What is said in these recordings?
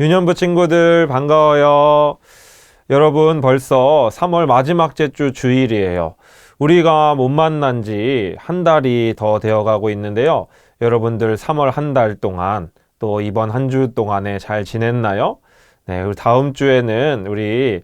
유년부 친구들 반가워요. 여러분 벌써 3월 마지막 주 주일이에요. 우리가 못 만난 지 한 달이 더 되어 가고 있는데요. 여러분들 3월 한 달 동안 또 이번 한 주 동안에 잘 지냈나요? 네, 그리고 다음 주에는 우리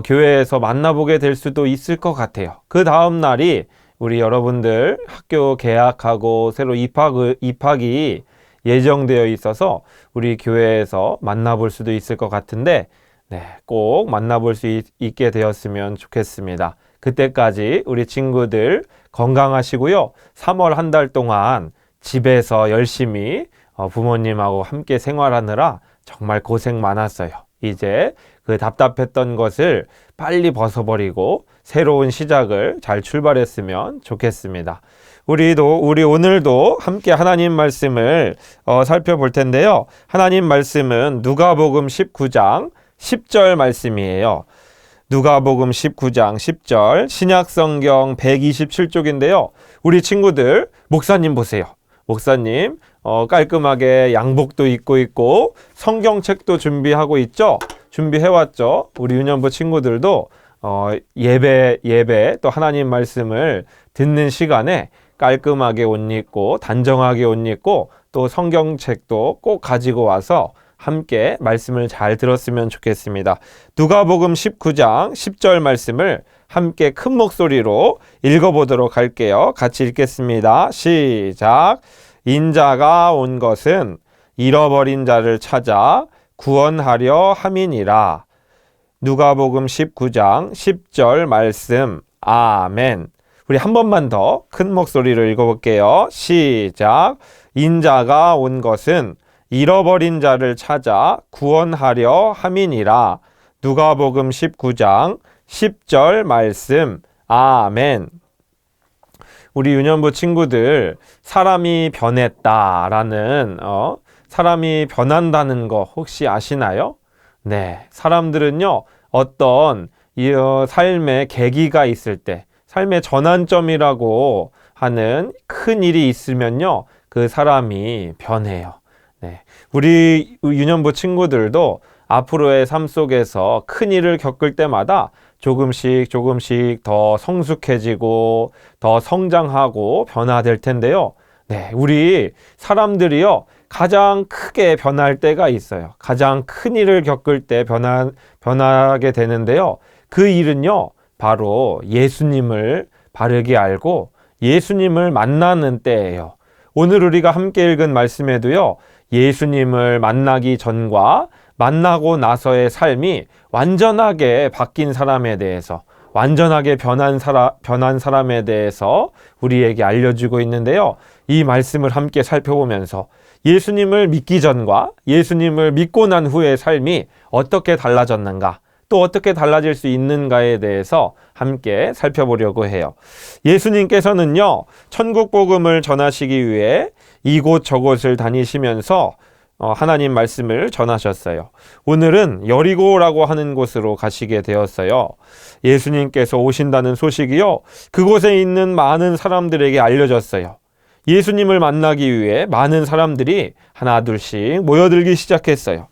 교회에서 만나보게 될 수도 있을 것 같아요. 그 다음 날이 우리 여러분들 학교 개학하고 새로 입학이 예정되어 있어서 우리 교회에서 만나볼 수도 있을 것 같은데, 네, 꼭 만나볼 수 있게 되었으면 좋겠습니다. 그때까지 우리 친구들 건강하시고요. 3월 한 달 동안 집에서 열심히 부모님하고 함께 생활하느라 정말 고생 많았어요. 이제 그 답답했던 것을 빨리 벗어버리고 새로운 시작을 잘 출발했으면 좋겠습니다. 우리 오늘도 함께 하나님 말씀을 살펴볼 텐데요. 하나님 말씀은 누가복음 19장 10절 말씀이에요. 누가복음 19장 10절 신약성경 127쪽인데요. 우리 친구들 목사님 보세요. 목사님 깔끔하게 양복도 입고 있고 성경책도 준비하고 있죠. 준비해왔죠. 우리 유년부 친구들도 예배 또 하나님 말씀을 듣는 시간에 깔끔하게 옷 입고 단정하게 옷 입고 또 성경책도 꼭 가지고 와서 함께 말씀을 잘 들었으면 좋겠습니다. 누가복음 19장 10절 말씀을 함께 큰 목소리로 읽어보도록 할게요. 같이 읽겠습니다. 시작. 인자가 온 것은 잃어버린 자를 찾아 구원하려 함이니라. 누가복음 19장 10절 말씀. 아멘. 우리 한 번만 더 큰 목소리로 읽어볼게요. 시작. 인자가 온 것은 잃어버린 자를 찾아 구원하려 함이니라. 누가복음 19장 10절 말씀. 아멘. 우리 유년부 친구들, 사람이 변했다라는 사람이 변한다는 거 혹시 아시나요? 네, 사람들은요 어떤 삶의 계기가 있을 때, 삶의 전환점이라고 하는 큰 일이 있으면요 그 사람이 변해요. 네, 우리 유년부 친구들도 앞으로의 삶 속에서 큰 일을 겪을 때마다 조금씩 더 성숙해지고 더 성장하고 변화될 텐데요. 네, 우리 사람들이요 가장 크게 변할 때가 있어요. 가장 큰 일을 겪을 때 변하게 되는데요. 그 일은요 바로 예수님을 바르게 알고 예수님을 만나는 때예요. 오늘 우리가 함께 읽은 말씀에도요 예수님을 만나기 전과 만나고 나서의 삶이 완전하게 바뀐 사람에 대해서, 완전하게 변한 사람에 대해서 우리에게 알려주고 있는데요. 이 말씀을 함께 살펴보면서 예수님을 믿기 전과 예수님을 믿고 난 후의 삶이 어떻게 달라졌는가, 또 어떻게 달라질 수 있는가에 대해서 함께 살펴보려고 해요. 예수님께서는요, 천국 복음을 전하시기 위해 이곳 저곳을 다니시면서 하나님 말씀을 전하셨어요. 오늘은 여리고라고 하는 곳으로 가시게 되었어요. 예수님께서 오신다는 소식이요, 그곳에 있는 많은 사람들에게 알려졌어요. 예수님을 만나기 위해 많은 사람들이 하나 둘씩 모여들기 시작했어요.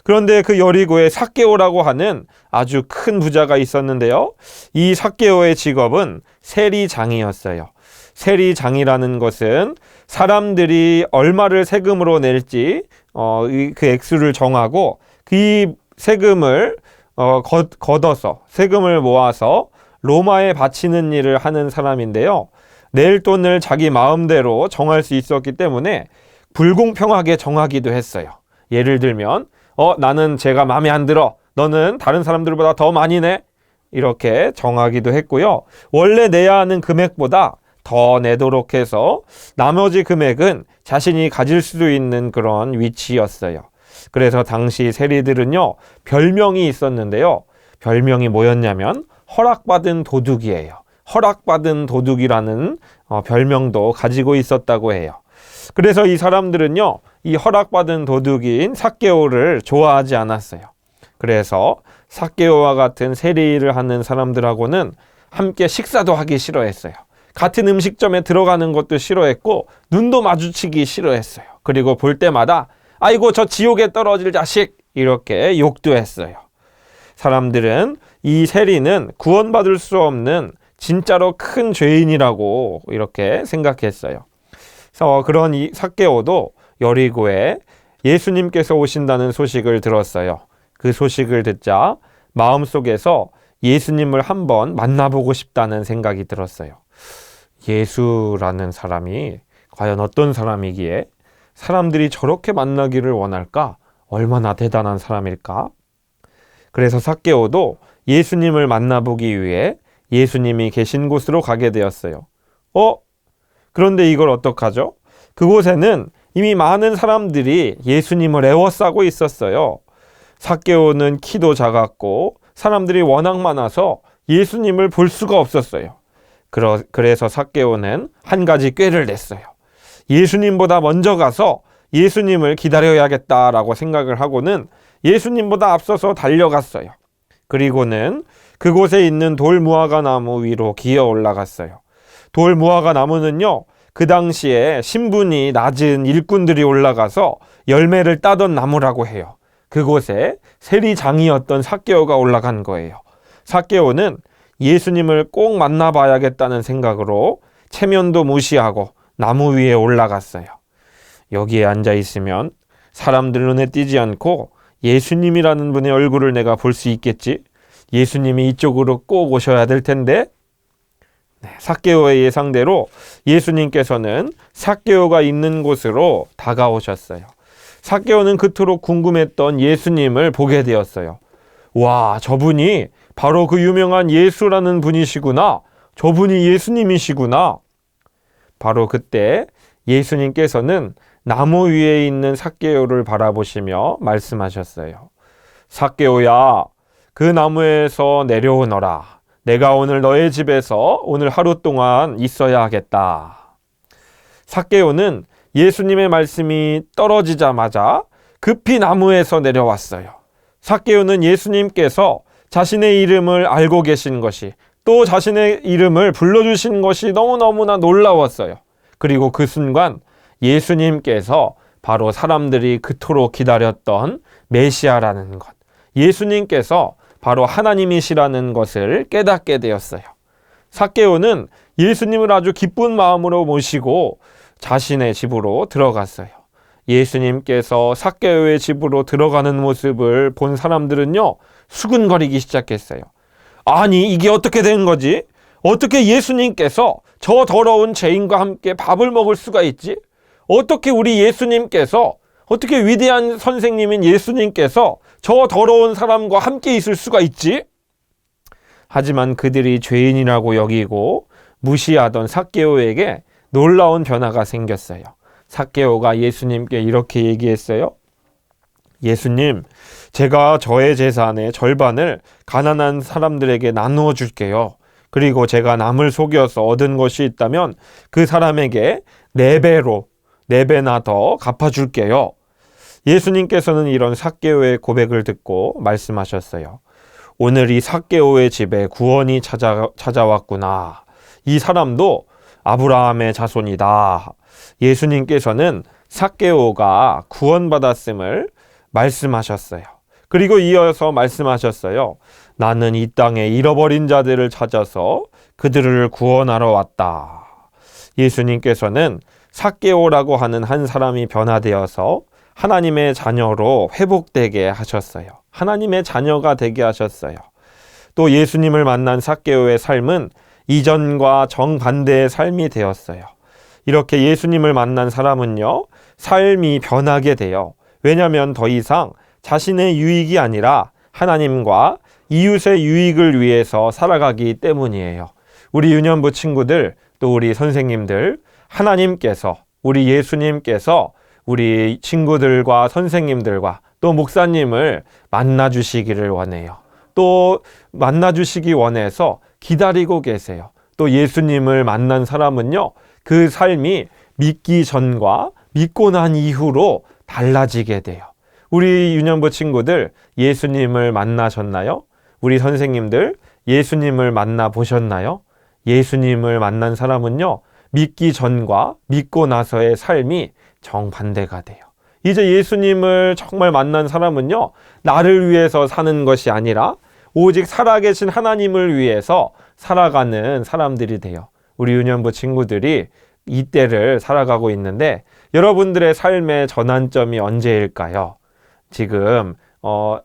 그런데 그 여리고에 삭개오라고 하는 아주 큰 부자가 있었는데요. 이 삭개오의 직업은 세리장이었어요. 세리장이라는 것은 사람들이 얼마를 세금으로 낼지 그 액수를 정하고 그 세금을 걷어서 세금을 모아서 로마에 바치는 일을 하는 사람인데요. 낼 돈을 자기 마음대로 정할 수 있었기 때문에 불공평하게 정하기도 했어요. 예를 들면 나는 제가 마음에 안 들어. 너는 다른 사람들보다 더 많이 내. 이렇게 정하기도 했고요. 원래 내야 하는 금액보다 더 내도록 해서 나머지 금액은 자신이 가질 수도 있는 그런 위치였어요. 그래서 당시 세리들은요, 별명이 있었는데요. 별명이 뭐였냐면 허락받은 도둑이에요. 허락받은 도둑이라는 별명도 가지고 있었다고 해요. 그래서 이 사람들은요, 이 허락받은 도둑인 삭개오를 좋아하지 않았어요. 그래서 삭개오와 같은 세리 일을 하는 사람들하고는 함께 식사도 하기 싫어했어요. 같은 음식점에 들어가는 것도 싫어했고 눈도 마주치기 싫어했어요. 그리고 볼 때마다 아이고 저 지옥에 떨어질 자식 이렇게 욕도 했어요. 사람들은 이 세리는 구원받을 수 없는 진짜로 큰 죄인이라고 이렇게 생각했어요. 그래서 그런 이 삭개오도 여리고에 예수님께서 오신다는 소식을 들었어요. 그 소식을 듣자 마음속에서 예수님을 한번 만나보고 싶다는 생각이 들었어요. 예수라는 사람이 과연 어떤 사람이기에 사람들이 저렇게 만나기를 원할까? 얼마나 대단한 사람일까? 그래서 삭개오도 예수님을 만나보기 위해 예수님이 계신 곳으로 가게 되었어요. 그런데 이걸 어떡하죠? 그곳에는 이미 많은 사람들이 예수님을 애워싸고 있었어요. 삭개오는 키도 작았고 사람들이 워낙 많아서 예수님을 볼 수가 없었어요. 그래서 삭개오는 한 가지 꾀를 냈어요. 예수님보다 먼저 가서 예수님을 기다려야겠다라고 생각을 하고는 예수님보다 앞서서 달려갔어요. 그리고는 그곳에 있는 돌무화과 나무 위로 기어 올라갔어요. 돌무화과 나무는요, 그 당시에 신분이 낮은 일꾼들이 올라가서 열매를 따던 나무라고 해요. 그곳에 세리장이었던 삭개오가 올라간 거예요. 삭개오는 예수님을 꼭 만나봐야겠다는 생각으로 체면도 무시하고 나무 위에 올라갔어요. 여기에 앉아 있으면 사람들 눈에 띄지 않고 예수님이라는 분의 얼굴을 내가 볼 수 있겠지? 예수님이 이쪽으로 꼭 오셔야 될 텐데. 삭개오의 예상대로 예수님께서는 삭개오가 있는 곳으로 다가오셨어요. 삭개오는 그토록 궁금했던 예수님을 보게 되었어요. 와, 저분이 바로 그 유명한 예수라는 분이시구나. 저분이 예수님이시구나. 바로 그때 예수님께서는 나무 위에 있는 삭개오를 바라보시며 말씀하셨어요. 삭개오야, 그 나무에서 내려오너라. 내가 오늘 너의 집에서 오늘 하루 동안 있어야 하겠다. 삭개오는 예수님의 말씀이 떨어지자마자 급히 나무에서 내려왔어요. 삭개오는 예수님께서 자신의 이름을 알고 계신 것이, 또 자신의 이름을 불러주신 것이 너무너무나 놀라웠어요. 그리고 그 순간 예수님께서 바로 사람들이 그토록 기다렸던 메시아라는 것, 예수님께서 바로 하나님이시라는 것을 깨닫게 되었어요. 삭개오는 예수님을 아주 기쁜 마음으로 모시고 자신의 집으로 들어갔어요. 예수님께서 삭개오의 집으로 들어가는 모습을 본 사람들은요, 수근거리기 시작했어요. 아니, 이게 어떻게 된 거지? 어떻게 예수님께서 저 더러운 죄인과 함께 밥을 먹을 수가 있지? 어떻게 우리 예수님께서, 어떻게 위대한 선생님인 예수님께서 저 더러운 사람과 함께 있을 수가 있지? 하지만 그들이 죄인이라고 여기고 무시하던 삭개오에게 놀라운 변화가 생겼어요. 삭개오가 예수님께 이렇게 얘기했어요. 예수님, 제가 저의 재산의 절반을 가난한 사람들에게 나누어 줄게요. 그리고 제가 남을 속여서 얻은 것이 있다면 그 사람에게 4배나 더 갚아줄게요. 예수님께서는 이런 삭개오의 고백을 듣고 말씀하셨어요. 오늘 이 삭개오의 집에 구원이 찾아왔구나. 이 사람도 아브라함의 자손이다. 예수님께서는 삭개오가 구원받았음을 말씀하셨어요. 그리고 이어서 말씀하셨어요. 나는 이 땅에 잃어버린 자들을 찾아서 그들을 구원하러 왔다. 예수님께서는 삭개오라고 하는 한 사람이 변화되어서 하나님의 자녀로 회복되게 하셨어요. 하나님의 자녀가 되게 하셨어요. 또 예수님을 만난 삭개오의 삶은 이전과 정반대의 삶이 되었어요. 이렇게 예수님을 만난 사람은요, 삶이 변하게 돼요. 왜냐하면 더 이상 자신의 유익이 아니라 하나님과 이웃의 유익을 위해서 살아가기 때문이에요. 우리 유년부 친구들, 또 우리 선생님들, 하나님께서, 우리 예수님께서 우리 친구들과 선생님들과 또 목사님을 만나주시기를 원해요. 또 만나주시기 원해서 기다리고 계세요. 또 예수님을 만난 사람은요, 그 삶이 믿기 전과 믿고 난 이후로 달라지게 돼요. 우리 유년부 친구들 예수님을 만나셨나요? 우리 선생님들 예수님을 만나보셨나요? 예수님을 만난 사람은요, 믿기 전과 믿고 나서의 삶이 정반대가 돼요. 이제 예수님을 정말 만난 사람은요, 나를 위해서 사는 것이 아니라 오직 살아계신 하나님을 위해서 살아가는 사람들이 돼요. 우리 유년부 친구들이 이때를 살아가고 있는데, 여러분들의 삶의 전환점이 언제일까요? 지금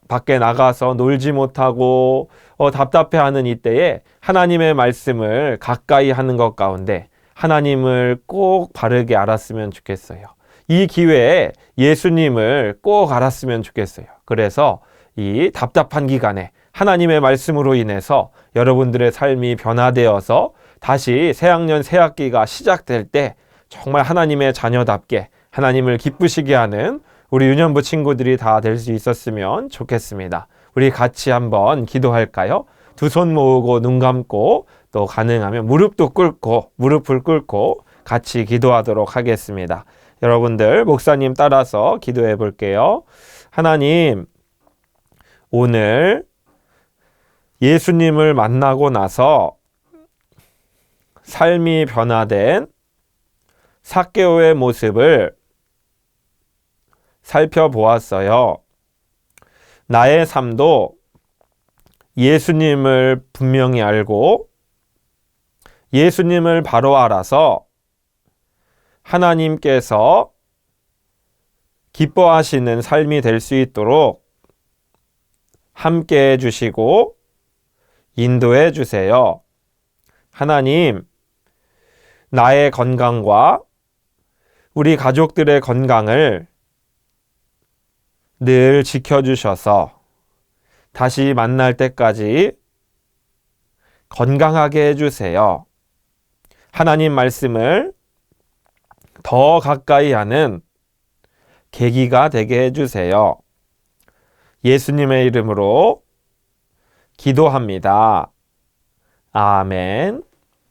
밖에 나가서 놀지 못하고 답답해하는 이때에 하나님의 말씀을 가까이 하는 것 가운데 하나님을 꼭 바르게 알았으면 좋겠어요. 이 기회에 예수님을 꼭 알았으면 좋겠어요. 그래서 이 답답한 기간에 하나님의 말씀으로 인해서 여러분들의 삶이 변화되어서 다시 새학년 새학기가 시작될 때 정말 하나님의 자녀답게 하나님을 기쁘시게 하는 우리 유년부 친구들이 다 될 수 있었으면 좋겠습니다. 우리 같이 한번 기도할까요? 두 손 모으고 눈 감고 또 가능하면 무릎을 꿇고 같이 기도하도록 하겠습니다. 여러분들 목사님 따라서 기도해 볼게요. 하나님, 오늘 예수님을 만나고 나서 삶이 변화된 삭개오의 모습을 살펴보았어요. 나의 삶도 예수님을 분명히 알고 예수님을 바로 알아서 하나님께서 기뻐하시는 삶이 될 수 있도록 함께 해주시고 인도해 주세요. 하나님, 나의 건강과 우리 가족들의 건강을 늘 지켜주셔서 다시 만날 때까지 건강하게 해주세요. 하나님 말씀을 더 가까이 하는 계기가 되게 해주세요. 예수님의 이름으로 기도합니다. 아멘.